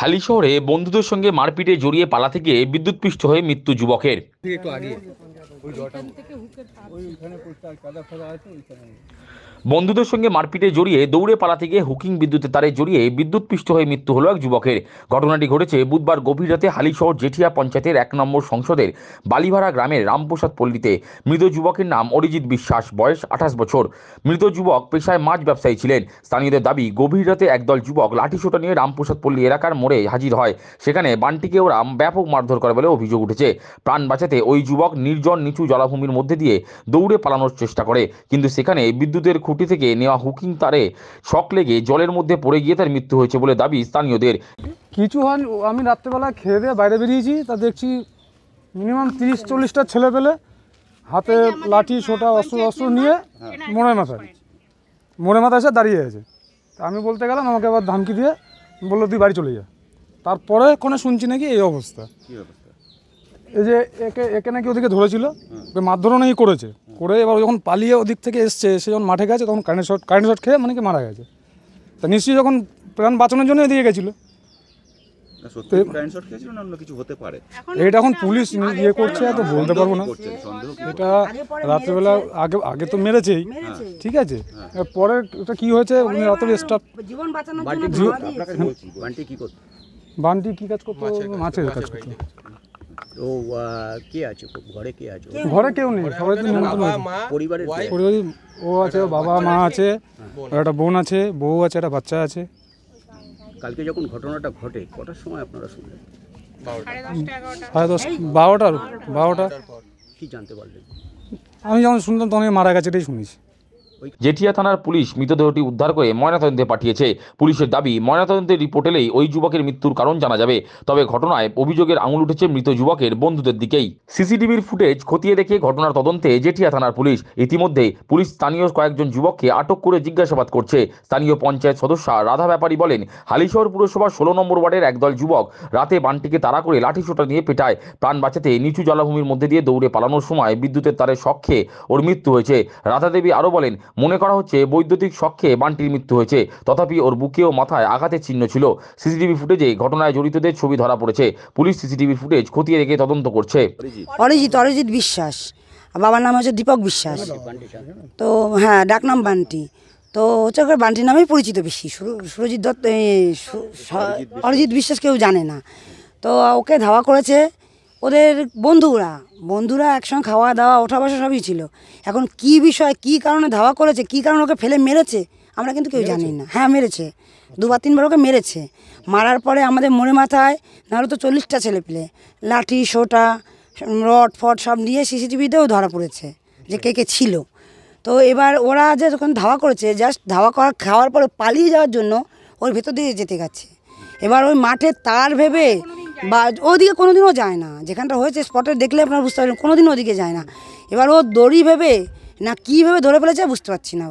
হালি শহরে বন্ধুদের সঙ্গে মারপিটে জড়িয়ে পালাতে গিয়ে বিদ্যুৎপৃষ্ট হয়ে মৃত্যু যুবকের। বন্ধুদের সঙ্গে মারপিটে জড়িয়ে দৌড়ে পালাতে গিয়ে হুকিং বিদ্যুতের তারে জড়িয়ে বিদ্যুৎপৃষ্ট হয়ে মৃত্যু হলো এক যুবকের। ঘটনাটি ঘটেছে বুধবার গভীর রাতে হালিশহর জেঠিয়া পঞ্চায়েতের 1 নম্বর সংসদের বালিভাড়া গ্রামের রামপ্রসাদ পল্লীতে। মৃত যুবকের নাম অরিজিৎ বিশ্বাস, বয়স 28 বছর। মৃত যুবক পেশায় মাছ ব্যবসায়ী ছিলেন। স্থানীয়দের দাবি, গভীর রাতে একদল যুবক লাঠিসোঁটা নিয়ে রামপ্রসাদ পল্লী এলাকার মোড়ে হাজির হয়। সেখানে বান্টিকে ওরা ব্যাপক মারধর করে বলে অভিযোগ উঠেছে। প্রাণ বাঁচাতে ওই যুবক নির্জন নিচু জলাভূমির মধ্যে দিয়ে দৌড়ে পালানোর চেষ্টা করে, কিন্তু সেখানে বিদ্যুতের খুঁটি থেকে নেওয়া হুকিং তারে শক লেগে জলের মধ্যে পড়ে গিয়ে তার মৃত্যু হয়েছে বলে দাবি স্থানীয়দের। কিছু হয়, আমি রাত্রেবেলা খেয়ে দিয়ে বাইরে বেরিয়েছি, তা দেখছি মিনিমাম 30-40টা ছেলে পেলে হাতে লাঠি সোটা অস্ত্র নিয়ে মোড়ে মাথায় এসে দাঁড়িয়ে আছে। তা আমি বলতে গেলাম, আমাকে আবার ধমকি দিয়ে বললো তুই বাড়ি চলে যা। তারপরে কোনো শুনছি নাকি এই অবস্থা। এই যে একে নাকি ওদিকে ধরেছিল, মারধরও নাকি করেছে, করে এবার যখন পালিয়ে ওদিক থেকে এসছে, সে যখন মাঠে গেছে তখন কারেন্ট শট খেয়ে মানে কি মারা গেছে। তা নিশ্চয়ই যখন প্রাণ বাঁচানোর জন্য এদিকে গেছিলো। এটা এখন পুলিশ ইয়ে করছে, এত বলতে পারবো না। এটা রাত্রেবেলা আগে তো মেরেছেই, ঠিক আছে, পরে এটা কি হয়েছে রাতের স্টাফ বান্টি কি কাজ করতো, মাছের কাজ করতো। তো কে আছে ঘরে, কে আছে? ঘরে কেউ নেই, সবাই তো পরিবারে ও আছে, বাবা মা আছে, একটা বোন আছে, বউ আছে, একটা বাচ্চা আছে। কালকে যখন ঘটনাটা ঘটে কটার সময় আপনারা শুনলেন? 12টা। কি জানতে পারলেন? আমি যখন শুনলাম তখন মারা গেছে, এটাই শুনেছি। জেঠিয়া থানার পুলিশ মৃতদেহটি উদ্ধার করে ময়নাতদন্তে পাঠিয়েছে। পুলিশের দাবি, ময়নাতদন্তের রিপোর্ট এলেই ওই যুবকের মৃত্যুর কারণ জানা যাবে। তবে ঘটনায় অভিযোগের আঙুল উঠেছে মৃত যুবকের বন্ধুদের দিকেই। সিসিটিভির ফুটেজ খতিয়ে দেখে ঘটনার তদন্তে জেঠিয়া থানার পুলিশ। ইতিমধ্যে পুলিশ স্থানীয় কয়েকজন যুবককে আটক করে জিজ্ঞাসাবাদ করছে। স্থানীয় পঞ্চায়েত সদস্যা রাধা ব্যাপারী বলেন, হালিশহর পুরসভার 16 নম্বর ওয়ার্ডের একদল যুবক রাতে বান্টিকে তাড়া করে লাঠিসোঁটা নিয়ে পেটায়। প্রাণ বাঁচাতে নিচু জলাভূমির মধ্যে দিয়ে দৌড়ে পালানোর সময় বিদ্যুতের তারে শক খেয়ে ওর মৃত্যু হয়েছে। রাধা দেবী আরও বলেন, মনে করা হচ্ছে বৈদ্যুতিক শক খেয়ে বান্টির মৃত্যু হয়েছে। তথাপি ওর বুকে ও মাথায় আঘাতের চিহ্ন ছিল। সিসিটিভি ফুটেজে ঘটনায় জড়িতদের ছবি ধরা পড়েছে। পুলিশ সিসিটিভি ফুটেজ খতিয়ে দেখে তদন্ত করছে। অরিজিৎ বিশ্বাস, বাবার নাম হচ্ছে দীপক বিশ্বাস। তো হ্যাঁ, ডাকনাম বান্টি। তো হচ্ছে বান্টি নামেই পরিচিত বেশি। সুরজিৎ দত্ত, অরিজিৎ বিশ্বাস কেউ জানে না। তো ওকে ধাওয়া করেছে ওদের বন্ধুরা একসঙ্গে খাওয়া দাওয়া ওঠা বসা সবই ছিল। এখন কি বিষয়, কি কারণে ধাওয়া করেছে, কি কারণে ওকে ফেলে মেরেছে আমরা কিন্তু কেউ জানি না। হ্যাঁ, মেরেছে, 2-3 বার ওকে মেরেছে। মারার পরে আমাদের মোড়ে মাথায় নাহলে তো 40টা ছেলে পেলে লাঠি সোটা রড ফট সব নিয়ে সিসিটিভিতেও ধরা পড়েছে যে কে ছিল। তো এবার ওরা যে যখন ধাওয়া করেছে, জাস্ট খাওয়ার পরে পালিয়ে যাওয়ার জন্য ওর ভেতর দিয়ে যেতে গেছে। এবার ওই মাঠে তার ভেবে বা ওদিকে কোনোদিনও যায় না, যেখানটা হয়েছে স্পটে দেখলে আপনারা বুঝতে পারবেন কোনোদিনও ওদিকে যায় না। এবার ও দড়ি ভেবে না কী ভেবে ধরে ফেলেছে বুঝতে পারছি না।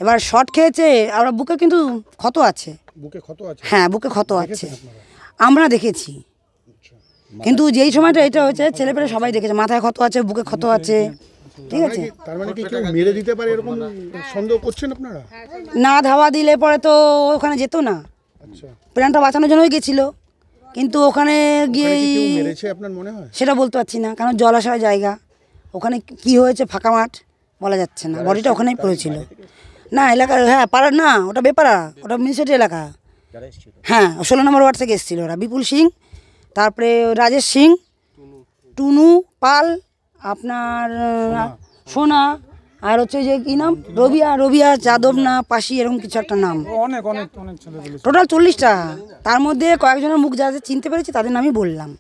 এবার শর্ট খেয়েছে, আর বুকে কিন্তু ক্ষত আছে। হ্যাঁ, বুকে ক্ষত আছে, আমরা দেখেছি। কিন্তু যেই সময়টা এটা হয়েছে ছেলেপেলে সবাই দেখেছে, মাথায় ক্ষত আছে, বুকে ক্ষত আছে, ঠিক আছে। তার মানে কি কেউ মেরে দিতে পারে এরকম সন্দেহ করছেন আপনারা? না, ধাওয়া দিলে পরে তো ওখানে যেত না। প্রাণটা বাঁচানোর জন্যই গেছিল, কিন্তু ওখানে গিয়ে মেরেছে আপনার মনে হয়? সেটা বলতে পারছি না, কারণ জলাশয় জায়গা, ওখানে কি হয়েছে ফাঁকা মাঠ, বলা যাচ্ছে না। বডিটা ওখানেই পড়েছিল। না এলাকার, হ্যাঁ পাড়ার না, ওটা বেপাড়া, ওটা মিউনিসিপালিটি এলাকা। হ্যাঁ, 16 নম্বর ওয়ার্ড থেকে এসেছিল ওরা, বিপুল সিং, তারপরে রাজেশ সিং, টুনু পাল, আপনার সোনা, আর হচ্ছে যে কি নাম, রবিয়া যাদব না পাশি, এরকম কিছু একটা নাম। অনেক টোটাল 40টা। তার মধ্যে কয়েকজনের মুখ যাদের চিনতে পেরেছি তাদের নামই বললাম।